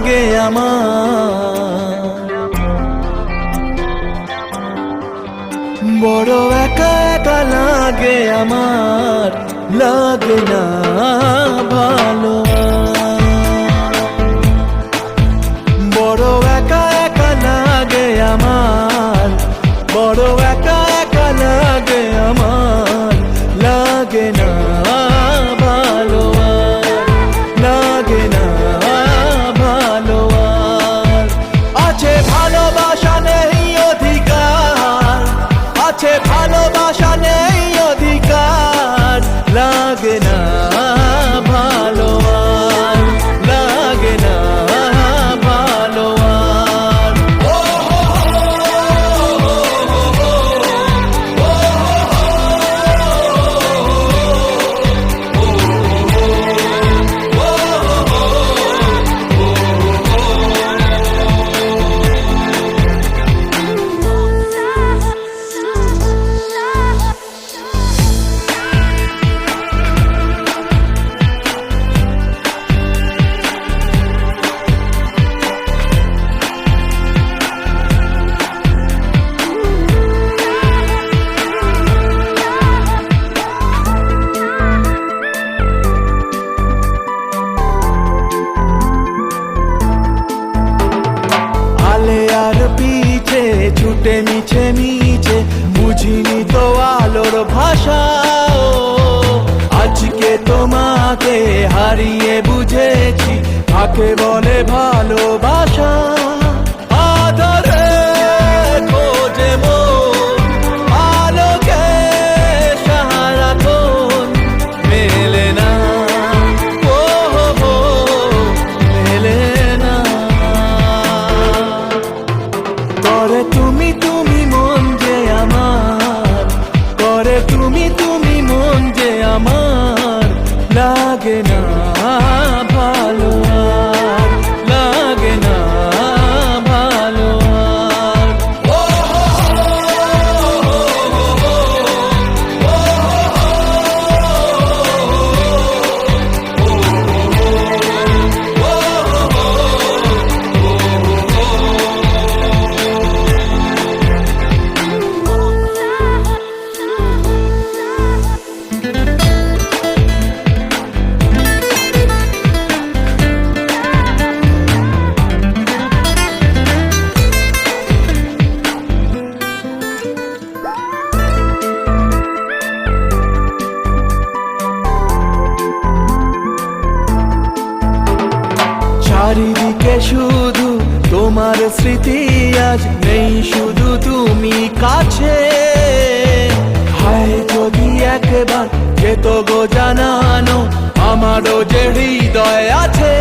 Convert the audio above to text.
লাগে আমার, বড় একা একা লাগে আমার, লাগে না ভালো। বড় একা একা লাগে আমার, বড় একা একা লাগে আমার, লাগে না ভালো, লাগে না ভালো। আছে ভালোবাসা নেই অধিকার, আছে ভালোবাসা নেই অধিকার, লাগে না ভালো, লাগে না ভালো। পিছে ছুটে মিছে মিছে বুঝিনি তো আলোর ভাষা, আজকে তোমাকে হারিয়ে বুঝেছি কাকে বলে ভালোবাসা। আদরে খোঁজে মন আলোকে সারাক্ষণ, মেলে না ও মেলে না। করে তুমি তুমি মন যে আমার, করে তুমি তুমি মন যে আমার, লাগে না ভালো, লাগে না ভালো। চারিদিকে শুধু তোমার স্মৃতি, আজ নেই শুধু তুমি কাছে। হায় যদি একবার যেত গো জানানো আমারও যে হৃদয় আছে।